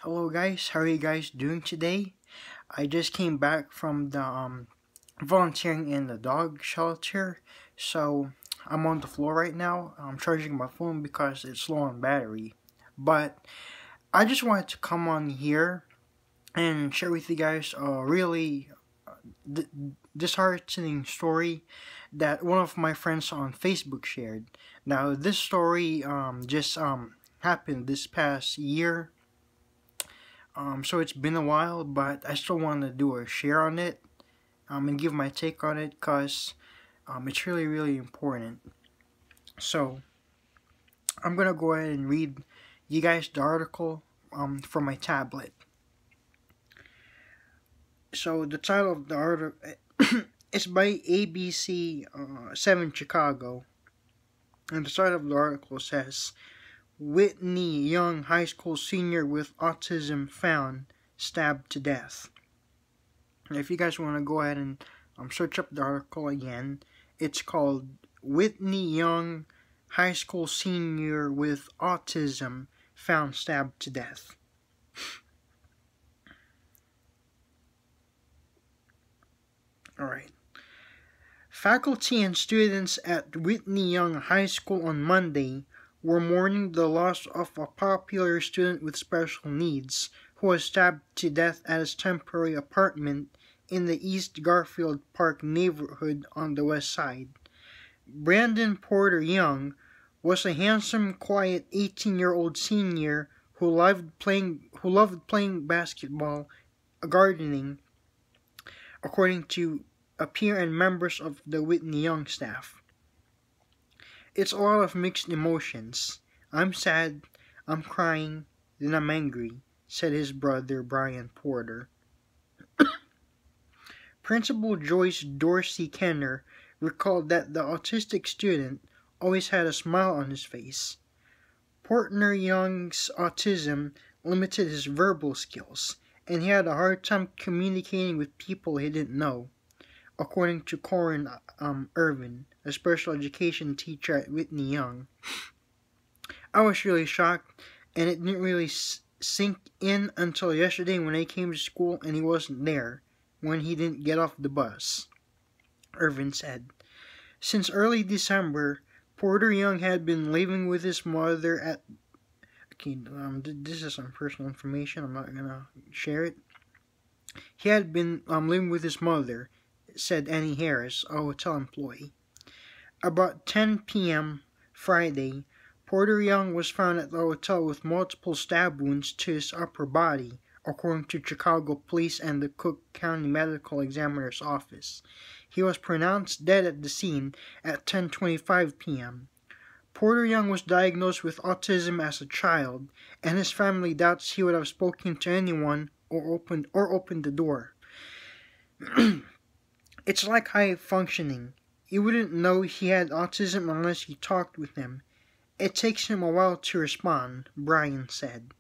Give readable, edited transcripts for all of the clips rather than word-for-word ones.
Hello guys, how are you guys doing today? I just came back from the volunteering in the dog shelter, so I'm on the floor right now. I'm charging my phone because it's low on battery. But I just wanted to come on here and share with you guys a really d- disheartening story that one of my friends on Facebook shared. Now, this story just happened this past year. So it's been a while, but I still want to do a share on it and give my take on it because it's really, really important. So I'm going to go ahead and read you guys the article from my tablet. So the title of the article is by ABC 7 Chicago. And the title of the article says, Whitney Young High School Senior with Autism Found Stabbed to Death. If you guys want to go ahead and search up the article again, it's called Whitney Young High School Senior with Autism Found Stabbed to Death. Alright. Faculty and students at Whitney Young High School on Monday were mourning the loss of a popular student with special needs who was stabbed to death at his temporary apartment in the East Garfield Park neighborhood on the west side. Brandon Porter Young was a handsome, quiet 18-year-old senior who loved playing basketball, gardening, according to a peer and members of the Whitney Young staff. It's a lot of mixed emotions. I'm sad, I'm crying, then I'm angry, said his brother Brian Porter. Principal Joyce Dorsey Kenner recalled that the autistic student always had a smile on his face. Porter Young's autism limited his verbal skills, and he had a hard time communicating with people he didn't know, according to Corin Irvin, a special education teacher at Whitney Young. I was really shocked, and it didn't really sink in until yesterday when I came to school and he wasn't there when he didn't get off the bus, Irvin said. Since early December, Porter Young had been living with his mother at... Okay, this is some personal information. I'm not going to share it. He had been living with his mother, said Annie Harris, a hotel employee. About 10 p.m. Friday, Porter Young was found at the hotel with multiple stab wounds to his upper body, according to Chicago Police and the Cook County Medical Examiner's Office. He was pronounced dead at the scene at 10:25 p.m. Porter Young was diagnosed with autism as a child, and his family doubts he would have spoken to anyone or opened the door. It's like high functioning. You wouldn't know he had autism unless you talked with him. It takes him a while to respond, Brian said.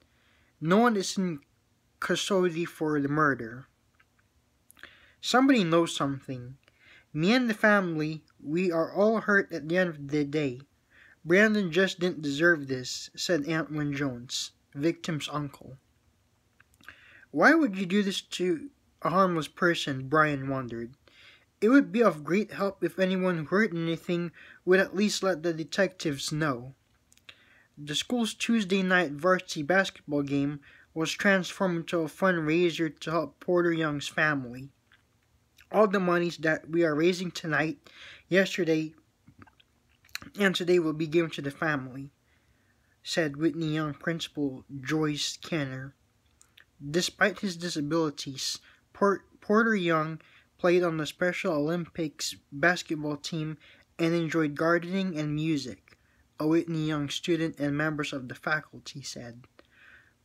No one is in custody for the murder. Somebody knows something. Me and the family, we are all hurt at the end of the day. Brandon just didn't deserve this, said Antwin Jones, victim's uncle. Why would you do this to a harmless person? Brian wondered. It would be of great help if anyone who heard anything would at least let the detectives know. The school's Tuesday night varsity basketball game was transformed into a fundraiser to help Porter Young's family. All the monies that we are raising tonight, yesterday, and today will be given to the family, said Whitney Young principal Joyce Kenner. Despite his disabilities, Porter Young played on the Special Olympics basketball team and enjoyed gardening and music, a Whitney Young student and members of the faculty said.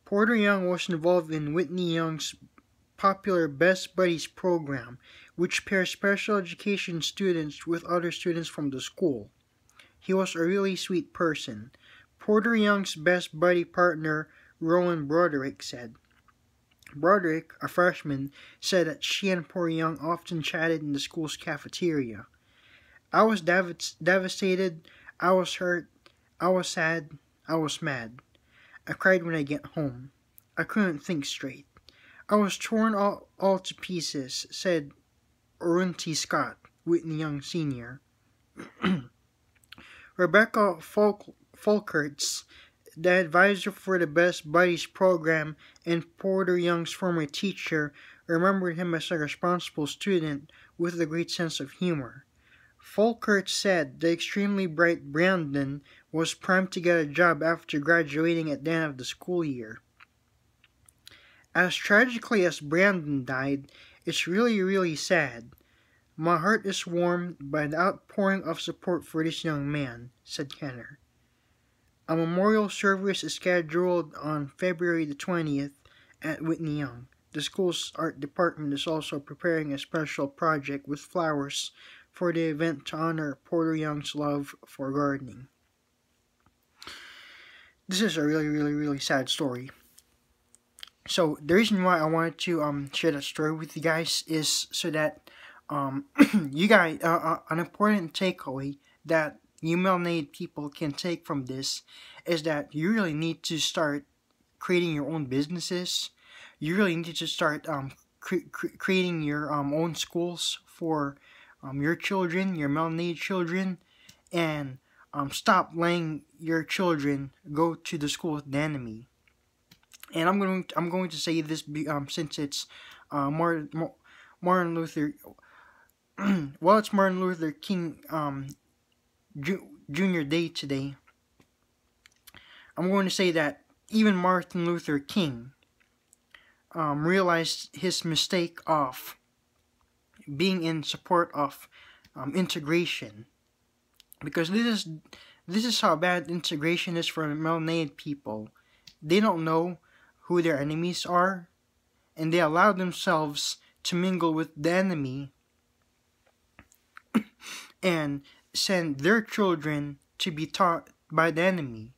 Porter Young was involved in Whitney Young's popular Best Buddies program, which pairs special education students with other students from the school. He was a really sweet person, Porter Young's best buddy partner, Rowan Broderick, said. Broderick, a freshman, said that she and Porter Young often chatted in the school's cafeteria. I was devastated, I was hurt, I was sad, I was mad. I cried when I get home. I couldn't think straight. I was torn all to pieces, said Orunti Scott, Whitney Young Sr. Rebecca Folkerts, the advisor for the Best Buddies program and Porter Young's former teacher, remembered him as a responsible student with a great sense of humor. Folkerts said the extremely bright Brandon was primed to get a job after graduating at the end of the school year. As tragically as Brandon died, it's really sad. My heart is warmed by the outpouring of support for this young man, said Kenner. A memorial service is scheduled on February the 20th at Whitney Young. The school's art department is also preparing a special project with flowers for the event to honor Porter Young's love for gardening. This is a really sad story. So the reason why I wanted to share that story with you guys is so that you guys an important takeaway that you melanated people can take from this is that you really need to start creating your own businesses. You really need to start creating your own schools for your children, your melanated children, and stop letting your children go to the school with the enemy. And I'm going to say this since it's Martin Luther. Well, it's Martin Luther King Jr. Day today. I'm going to say that even Martin Luther King realized his mistake of being in support of integration, because this is how bad integration is for melanated people. They don't know who their enemies are, and they allow themselves to mingle with the enemy and send their children to be taught by the enemy.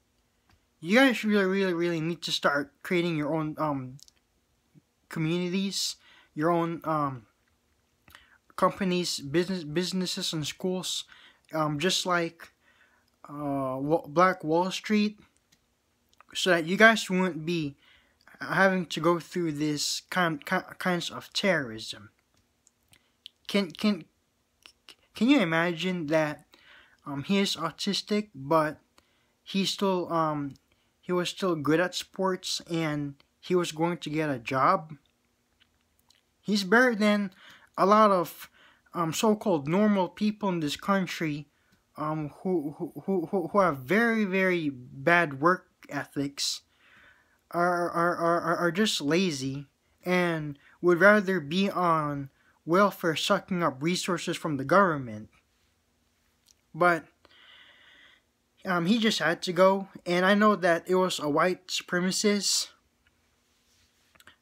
You guys really need to start creating your own communities, your own companies, businesses, and schools, just like Black Wall Street, so that you guys won't be having to go through this kinds of terrorism. Can you imagine that he is autistic, but he was still good at sports and he was going to get a job? He's better than a lot of so-called normal people in this country who have very bad work ethics, are just lazy and would rather be on welfare sucking up resources from the government. But he just had to go, and I know that it was a white supremacist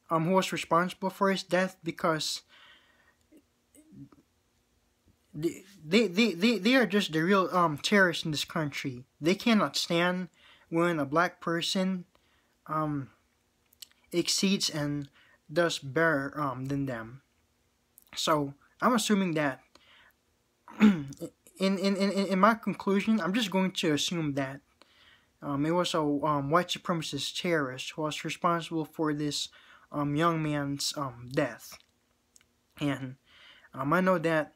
who was responsible for his death, because they are just the real terrorists in this country. They cannot stand when a black person exceeds and does better than them. So I'm assuming that in my conclusion, I'm just going to assume that it was a white supremacist terrorist who was responsible for this young man's death. And I know that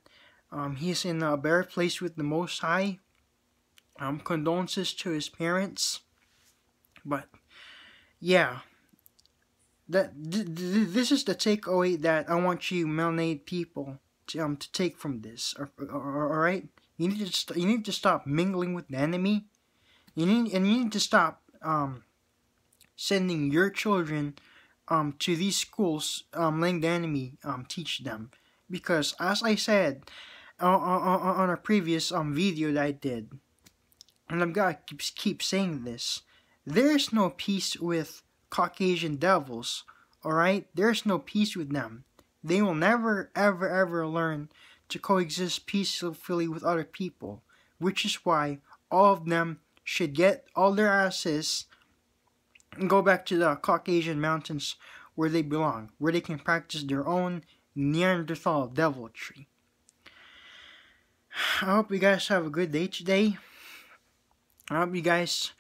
he's in a better place with the Most High. Condolences to his parents. But yeah, this is the takeaway that I want you melanated people to take from this. Alright? You need to stop mingling with the enemy. You need to stop sending your children to these schools, letting the enemy teach them. Because as I said on a previous video that I did, and I've got to keep saying this, there's no peace with Caucasian devils. Alright? There's no peace with them. They will never ever learn to coexist peacefully with other people, which is why all of them should get all their asses and go back to the Caucasian mountains where they belong, where they can practice their own Neanderthal deviltry. I hope you guys have a good day today. I hope you guys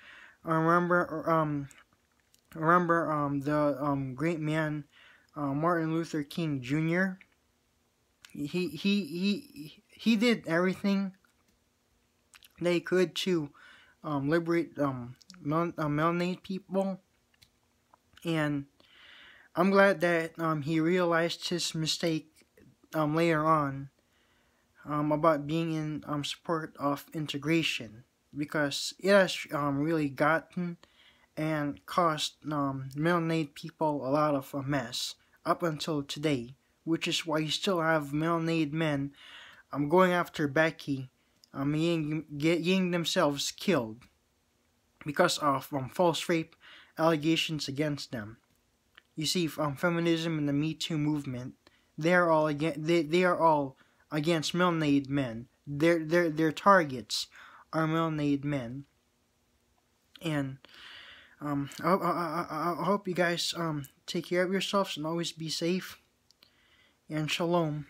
remember Remember the great man Martin Luther King Jr. He did everything they could to liberate melanated people, and I'm glad that he realized his mistake later on about being in support of integration, because it has really gotten and caused melanated people a lot of a mess up until today, which is why you still have melanated men going after Becky, getting themselves killed because of false rape allegations against them. You see, feminism and the Me Too movement, they are all against melanated men. Their targets are melanated men, and I hope you guys take care of yourselves and always be safe. And shalom.